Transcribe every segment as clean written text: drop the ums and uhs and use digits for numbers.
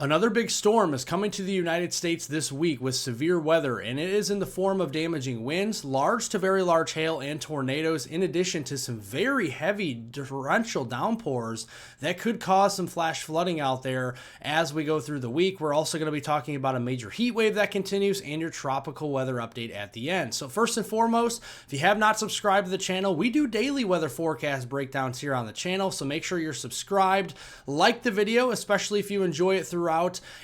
Another big storm is coming to the United States this week with severe weather, and it is in the form of damaging winds, large to very large hail, and tornadoes, in addition to some very heavy torrential downpours that could cause some flash flooding out there as we go through the week. We're also going to be talking about a major heat wave that continues and your tropical weather update at the end. So first and foremost, if you have not subscribed to the channel, we do daily weather forecast breakdowns here on the channel, so make sure you're subscribed, like the video, especially if you enjoy it throughout,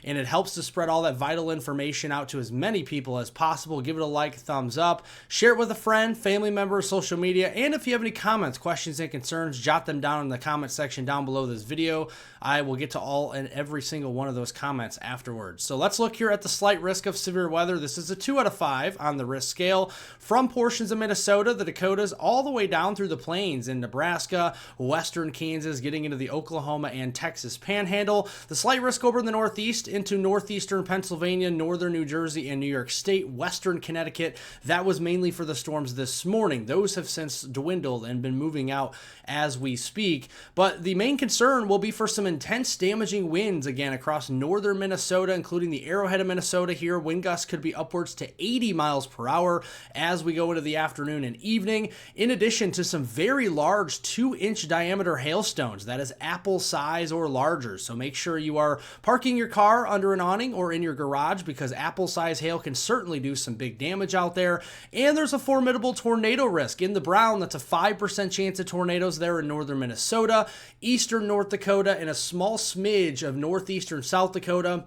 and it helps to spread all that vital information out to as many people as possible. Give it a like, thumbs up, share it with a friend, family member, social media, and if you have any comments, questions, and concerns, jot them down in the comment section down below this video. I will get to all and every single one of those comments afterwards. So let's look here at the slight risk of severe weather. This is a 2 out of 5 on the risk scale from portions of Minnesota, the Dakotas, all the way down through the plains in Nebraska, western Kansas, getting into the Oklahoma and Texas panhandle. The slight risk over in the northeast into northeastern Pennsylvania, northern New Jersey, and New York State, western Connecticut. That was mainly for the storms this morning. Those have since dwindled and been moving out as we speak. But the main concern will be for some intense damaging winds again across northern Minnesota, including the Arrowhead of Minnesota here. Wind gusts could be upwards to 80 miles per hour as we go into the afternoon and evening, in addition to some very large 2-inch diameter hailstones. That is apple size or larger. So make sure you are parking your car under an awning or in your garage, because apple size hail can certainly do some big damage out there. And there's a formidable tornado risk in the brown. That's a 5% chance of tornadoes there in northern Minnesota, eastern North Dakota, and a small smidge of northeastern South Dakota.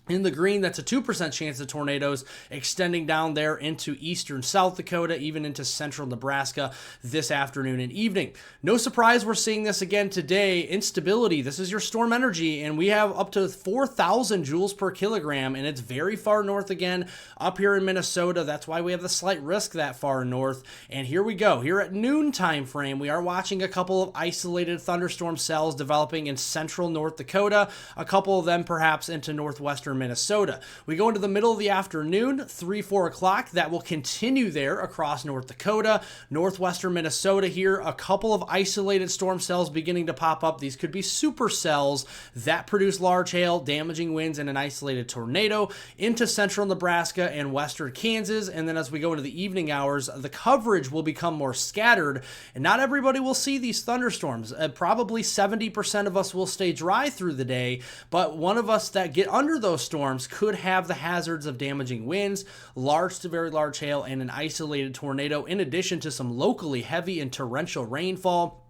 In the green, that's a 2% chance of tornadoes extending down there into eastern South Dakota, even into central Nebraska this afternoon and evening. No surprise we're seeing this again today. Instability, this is your storm energy, and we have up to 4,000 joules per kilogram, and it's very far north again up here in Minnesota. That's why we have the slight risk that far north. And here we go. Here at noon time frame, we are watching a couple of isolated thunderstorm cells developing in central North Dakota, a couple of them perhaps into northwestern Minnesota. We go into the middle of the afternoon, 3-4 o'clock. That will continue there across North Dakota, northwestern Minnesota here. A couple of isolated storm cells beginning to pop up. These could be supercells that produce large hail, damaging winds, and an isolated tornado into central Nebraska and western Kansas. And then as we go into the evening hours, the coverage will become more scattered, and not everybody will see these thunderstorms. Probably 70% of us will stay dry through the day, but one of us that get under those storms could have the hazards of damaging winds, large to very large hail, and an isolated tornado, in addition to some locally heavy and torrential rainfall,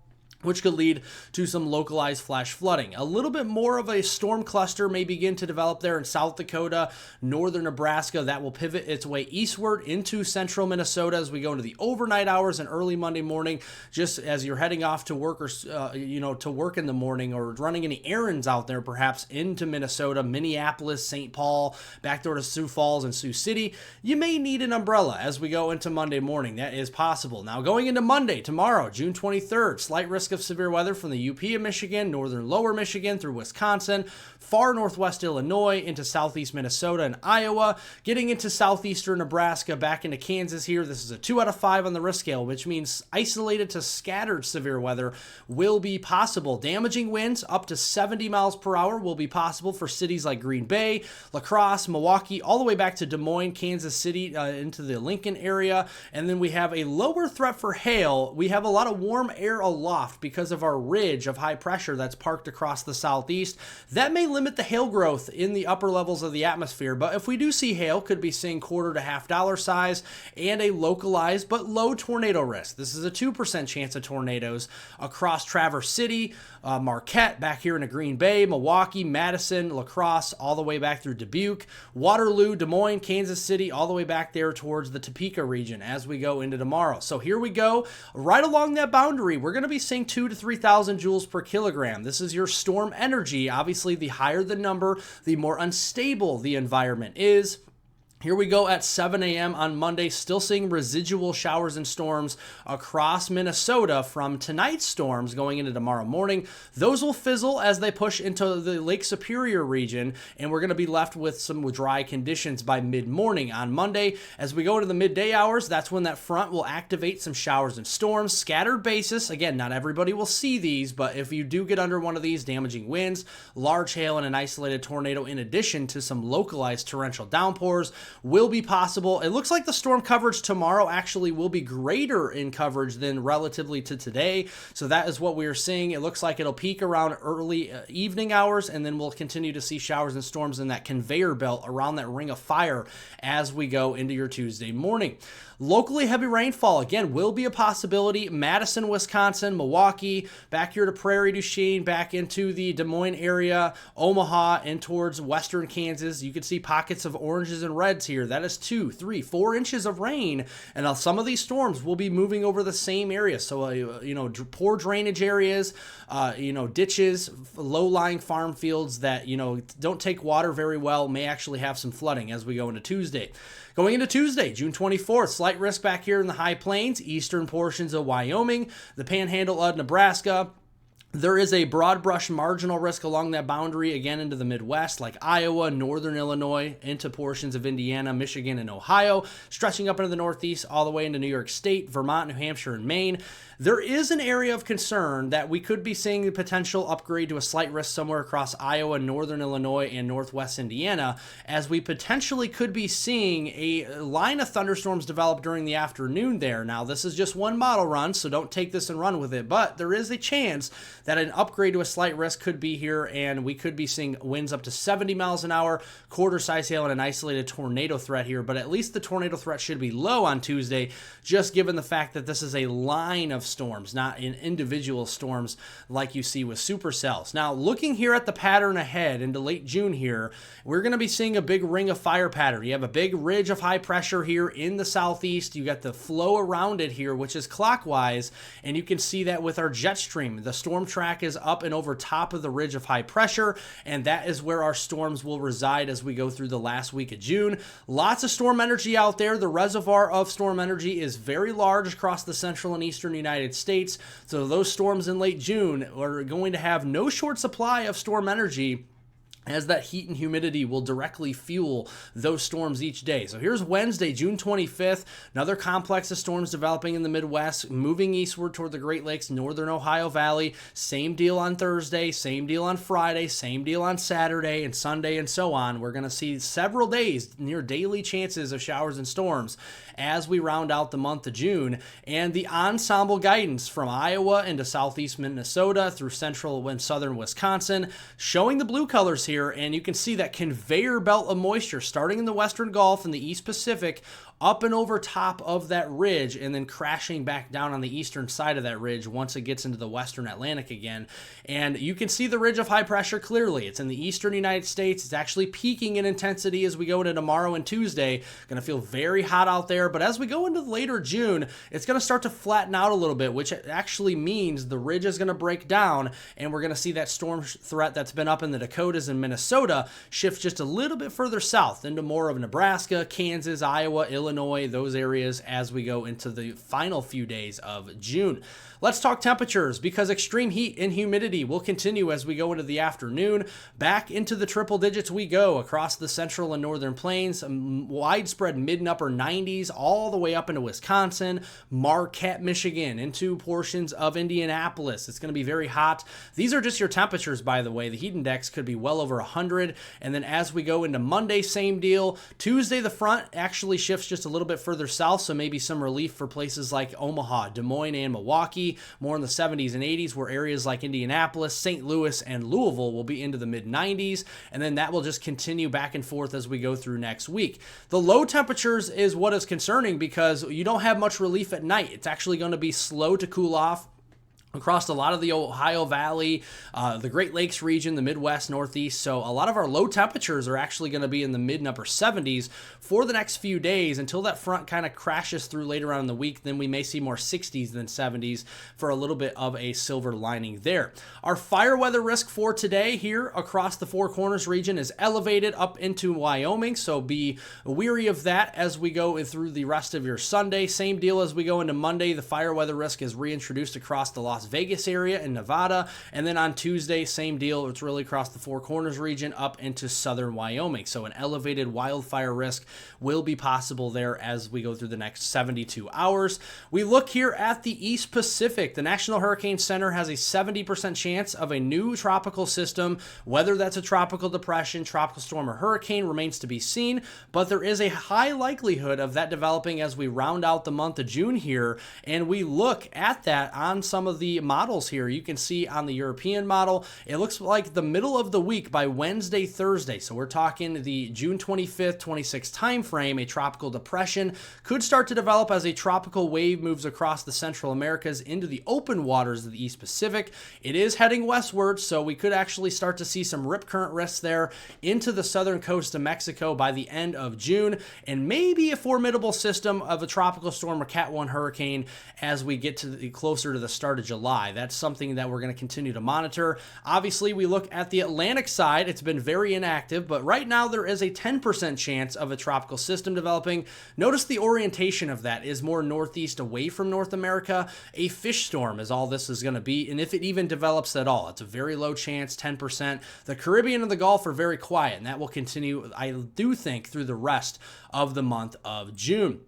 which could lead to some localized flash flooding. A little bit more of a storm cluster may begin to develop there in South Dakota, northern Nebraska. That will pivot its way eastward into central Minnesota as we go into the overnight hours and early Monday morning, just as you're heading off to work or, to work in the morning, or running any errands out there, perhaps into Minnesota, Minneapolis, St. Paul, back door to Sioux Falls and Sioux City. You may need an umbrella as we go into Monday morning. That is possible. Now going into Monday, tomorrow, June 23rd, slight risk of severe weather from the UP of Michigan, northern lower Michigan through Wisconsin, far northwest Illinois into southeast Minnesota and Iowa, getting into southeastern Nebraska, back into Kansas here. This is a 2 out of 5 on the risk scale, which means isolated to scattered severe weather will be possible. Damaging winds up to 70 miles per hour will be possible for cities like Green Bay, La Crosse, Milwaukee, all the way back to Des Moines, Kansas City, into the Lincoln area. And then we have a lower threat for hail. We have a lot of warm air aloft because of our ridge of high pressure that's parked across the southeast. That may limit the hail growth in the upper levels of the atmosphere, but if we do see hail, could be seeing $quarter to $half size and a localized but low tornado risk. This is a 2% chance of tornadoes across Traverse City, Marquette, back here into Green Bay, Milwaukee, Madison, La Crosse, all the way back through Dubuque, Waterloo, Des Moines, Kansas City, all the way back there towards the Topeka region as we go into tomorrow. So here we go. Right along that boundary, we're going to be seeing 2,000 to 3,000 joules per kilogram. This is your storm energy. Obviously, the higher the number, the more unstable the environment is. Here we go at 7 a.m. on Monday, still seeing residual showers and storms across Minnesota from tonight's storms going into tomorrow morning. Those will fizzle as they push into the Lake Superior region, and we're going to be left with some dry conditions by mid-morning on Monday. As we go into the midday hours, that's when that front will activate some showers and storms. Scattered basis, again, not everybody will see these, but if you do get under one of these, damaging winds, large hail, and an isolated tornado in addition to some localized torrential downpours will be possible. It looks like the storm coverage tomorrow actually will be greater in coverage than relatively to today. So that is what we are seeing. It looks like it'll peak around early evening hours, and then we'll continue to see showers and storms in that conveyor belt around that ring of fire as we go into your Tuesday morning. Locally heavy rainfall, again, will be a possibility. Madison, Wisconsin, Milwaukee, back here to Prairie du Chien, back into the Des Moines area, Omaha, and towards western Kansas. You can see pockets of oranges and reds here. That is 2, 3, 4 inches of rain, and some of these storms will be moving over the same area. So, poor drainage areas, ditches, low-lying farm fields that, don't take water very well may actually have some flooding as we go into Tuesday. Going into Tuesday, June 24th, slight risk back here in the high plains, eastern portions of Wyoming, the panhandle of Nebraska. There is a broad brush marginal risk along that boundary, again into the Midwest, like Iowa, northern Illinois, into portions of Indiana, Michigan, and Ohio, stretching up into the Northeast, all the way into New York State, Vermont, New Hampshire, and Maine. There is an area of concern that we could be seeing the potential upgrade to a slight risk somewhere across Iowa, northern Illinois, and northwest Indiana, as we potentially could be seeing a line of thunderstorms develop during the afternoon there. Now, this is just one model run, so don't take this and run with it, but there is a chance that an upgrade to a slight risk could be here, and we could be seeing winds up to 70 miles an hour, quarter-size hail, and an isolated tornado threat here, but at least the tornado threat should be low on Tuesday, just given the fact that this is a line of storms, not in individual storms like you see with supercells. Now, looking here at the pattern ahead into late June here, we're going to be seeing a big ring of fire pattern. You have a big ridge of high pressure here in the southeast. You got the flow around it here, which is clockwise, and you can see that with our jet stream. The storm track is up and over top of the ridge of high pressure, and that is where our storms will reside as we go through the last week of June. Lots of storm energy out there. The reservoir of storm energy is very large across the central and eastern United States, so those storms in late June are going to have no short supply of storm energy, as that heat and humidity will directly fuel those storms each day. So here's Wednesday, June 25th, another complex of storms developing in the Midwest, moving eastward toward the Great Lakes, northern Ohio Valley. Same deal on Thursday, same deal on Friday, same deal on Saturday and Sunday, and so on. We're going to see several days, near daily chances of showers and storms as we round out the month of June. And the ensemble guidance from Iowa into southeast Minnesota through central and southern Wisconsin, showing the blue colors here, and you can see that conveyor belt of moisture starting in the Western Gulf and the East Pacific, up and over top of that ridge, and then crashing back down on the eastern side of that ridge once it gets into the western Atlantic again. And you can see the ridge of high pressure clearly. It's in the eastern United States. It's actually peaking in intensity as we go into tomorrow and Tuesday. Going to feel very hot out there, but as we go into later June, it's going to start to flatten out a little bit, which actually means the ridge is going to break down, and we're going to see that storm threat that's been up in the Dakotas and Minnesota shift just a little bit further south into more of Nebraska, Kansas, Iowa, Illinois, those areas as we go into the final few days of June. Let's talk temperatures, because extreme heat and humidity will continue as we go into the afternoon. Back into the triple digits we go across the central and northern plains, widespread mid and upper 90s all the way up into Wisconsin, Marquette, Michigan, into portions of Indianapolis. It's going to be very hot. These are just your temperatures, by the way. The heat index could be well over 100. And then as we go into Monday, same deal. Tuesday, the front actually shifts just a little bit further south, so maybe some relief for places like Omaha, Des Moines, and Milwaukee. More in the 70s and 80s, where areas like Indianapolis, St. Louis, and Louisville will be into the mid-90s, and then that will just continue back and forth as we go through next week. The low temperatures is what is concerning, because you don't have much relief at night. It's actually going to be slow to cool off. across a lot of the Ohio Valley, the Great Lakes region, the Midwest, Northeast. So a lot of our low temperatures are actually going to be in the mid and upper 70s for the next few days until that front kind of crashes through later on in the week. Then we may see more 60s than 70s for a little bit of a silver lining there. Our fire weather risk for today here across the Four Corners region is elevated up into Wyoming. So be weary of that as we go through the rest of your Sunday. Same deal as we go into Monday. The fire weather risk is reintroduced across the Las Vegas area in Nevada, and then on Tuesday, same deal. It's really across the Four Corners region up into southern Wyoming. So an elevated wildfire risk will be possible there as we go through the next 72 hours. We look here at the East Pacific. The National Hurricane Center has a 70% chance of a new tropical system. Whether that's a tropical depression, tropical storm, or hurricane remains to be seen, but there is a high likelihood of that developing as we round out the month of June here, and we look at that on some of the models here. You can see on the European model, it looks like the middle of the week by Wednesday, Thursday. So we're talking the June 25th, 26th time frame, a tropical depression could start to develop as a tropical wave moves across the Central Americas into the open waters of the East Pacific. It is heading westward, so we could actually start to see some rip current risks there into the southern coast of Mexico by the end of June, and maybe a formidable system of a tropical storm or Cat 1 hurricane as we get to closer to the start of July. That's something that we're going to continue to monitor. Obviously, we look at the Atlantic side. It's been very inactive, but right now there is a 10% chance of a tropical system developing. Notice the orientation of that is more northeast away from North America. A fish storm is all this is going to be, and if it even develops at all, it's a very low chance, 10%. The Caribbean and the Gulf are very quiet, and that will continue, I do think, through the rest of the month of June.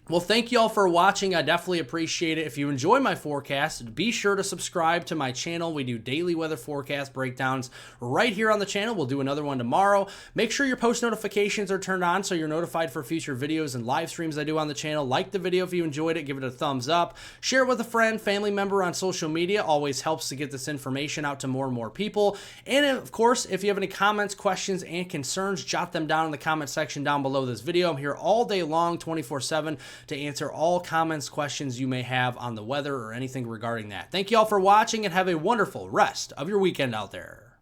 Well, thank you all for watching. I definitely appreciate it. If you enjoy my forecast, be sure to subscribe to my channel. We do daily weather forecast breakdowns right here on the channel. We'll do another one tomorrow. Make sure your post notifications are turned on so you're notified for future videos and live streams I do on the channel. Like the video if you enjoyed it. Give it a thumbs up. Share it with a friend, family member on social media. Always helps to get this information out to more and more people. And of course, if you have any comments, questions, and concerns, jot them down in the comment section down below this video. I'm here all day long, 24/7. to answer all comments, questions you may have on the weather or anything regarding that. Thank you all for watching and have a wonderful rest of your weekend out there.